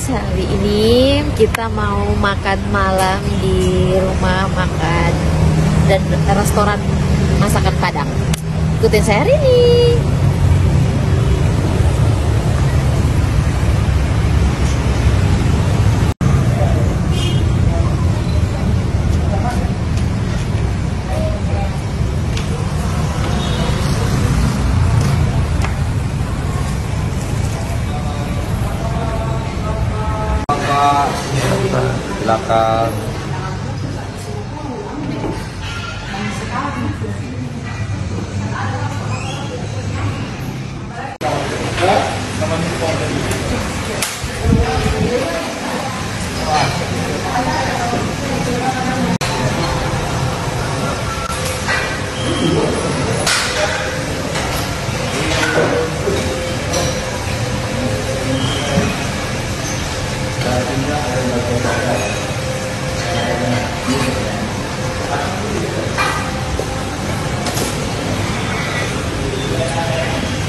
Hari ini kita mau makan malam di rumah makan dan restoran masakan Padang. Ikutin saya hari ini. Silakan.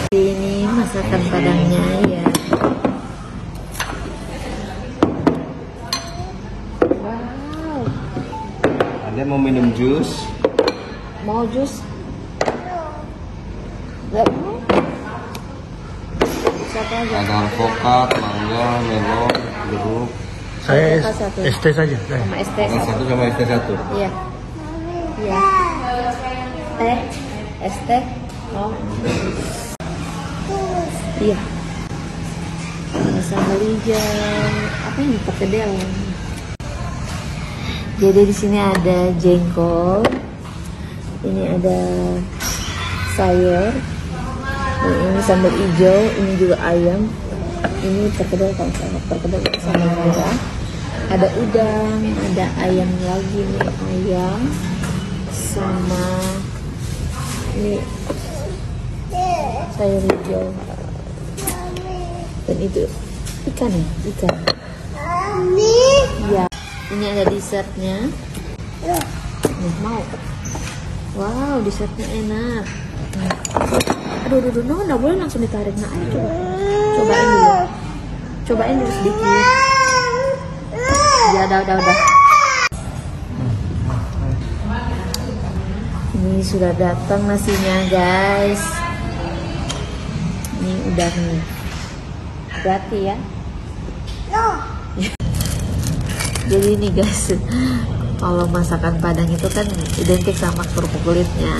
Ini masakan Padangnya ya. Wow. Anda mau minum jus? Mau jus? Gak mau? Siapa aja? Ada alpukat, mangga, melon, jeruk. Saya Satu. ST saja. Sama ST Yang satu sama ST satu. Iya. Iya. Teh, ST. Oh. Iya. Sambal hijau. Apa ini perkedel? Jadi di sini ada jengkol. Ini ada sayur. Ini sambal hijau. Ini juga ayam. Ini perkedel kalau saya perkedel sambal merah. Ada udang, ada ayam lagi nih, ayam sama ini sayur hijau. Dan itu ikan ya, ikan. Ya, ini ada dessertnya. Nih, mau? Wow, dessertnya enak. Aduh, no, nggak boleh langsung ditarik. Nah, ayo cobain dulu sedikit. Ya, udah. Ini sudah datang nasinya, guys. Ini udah nih. Hati ya. Jadi ini guys, kalau masakan Padang itu kan identik sama kerupuk kulitnya.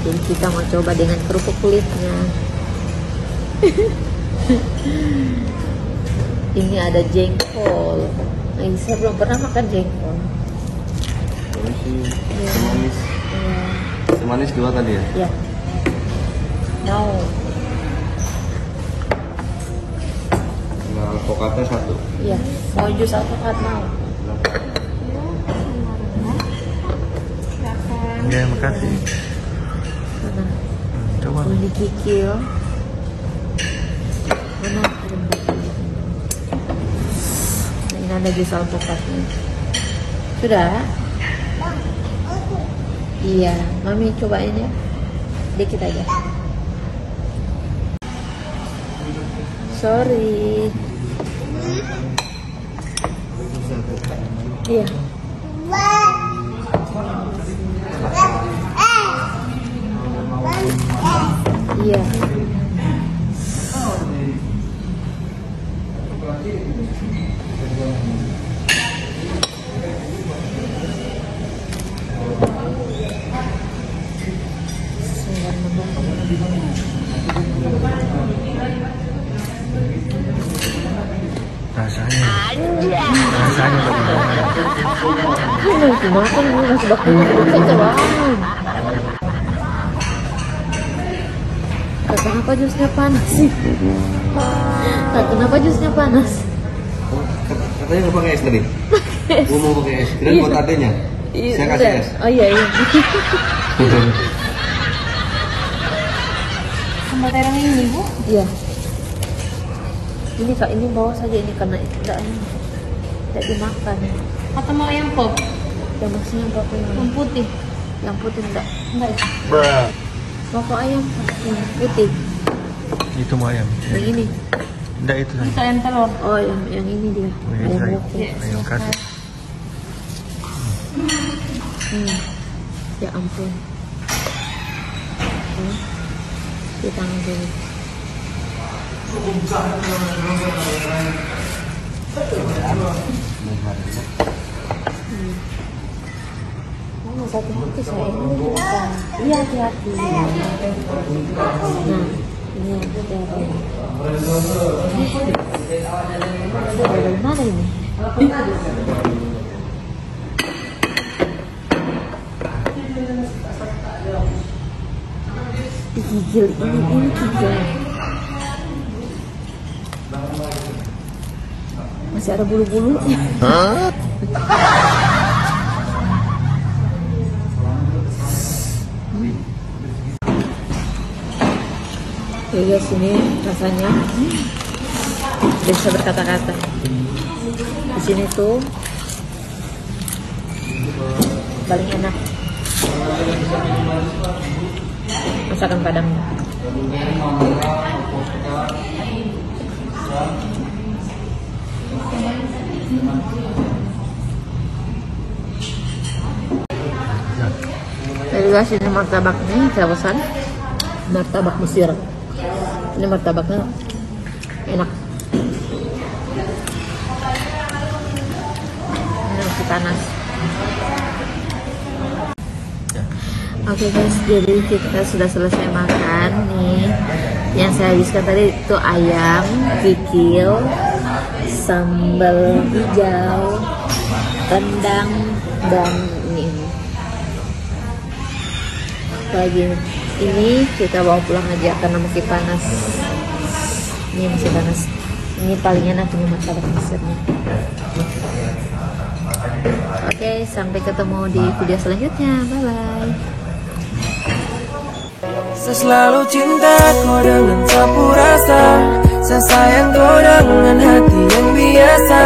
Jadi kita mau coba dengan kerupuk kulitnya. Ini ada jengkol. Saya belum pernah makan jengkol. Ini sih Ya. manis. Ya. Semanis dua tadi ya? Ya. Mau. Nah, alpukatnya satu. Ya. Mau jus alpukat mau. Ya, makasih. Mana? Coba. Ini kikil. Mana? Ada berapa? Ini ada jus alpukatnya. Sudah? Iya, mami cobain ya. Dikit aja. Sorry. Iya. Iya. Rasanya bagaimana? Ini makan ini masih bakal kecewaan. Kenapa jusnya panas sih? Kenapa jusnya panas? Katanya nggak pakai es tadi. Gua mau pakai es. Kirain buat adenya. Saya kasih es. Oh iya. Sambal terong ini Bu? Iya. Ini Kak, ini bawa saja ini karena tidak dimakan. Atau mau yang pop? Yang maksudnya apa Yang yang putih? yang putih enggak? Enggak ya? Mau kok ayam yang putih. Itu mau ayam. Yang ini. Enggak itu Itu saya. ayam telur. Oh, yang ini dia. Ini Ayam saya. woku. Ayam kasih. Ya ampun. Di tangan dulu. Oh, hati-hati saya ini bukan. Iya, hati-hati. Nah, ini hati-hati. Dari mana ini? Gigil ini gigil. Masih ada bulu-bulunya. Ya guys, ini rasanya bisa berkata-kata. Di sini tuh paling enak masakan Padang. Jadi guys, ini martabak nih saya pesan martabak Mesir. Ini martabaknya enak. Ini masih panas. Oke guys, jadi kita sudah selesai makan nih. Yang saya habiskan tadi itu ayam, kikil, sambal hijau, rendang, dan ini. Lagi ini kita bawa pulang aja karena masih panas. Ini masih panas. Ini paling enak ini martabak Mesirnya. Oke, sampai ketemu di video selanjutnya. Bye bye. Saya selalu cinta kau dengan sapu rasa, saya sayang kau dengan hati yang biasa.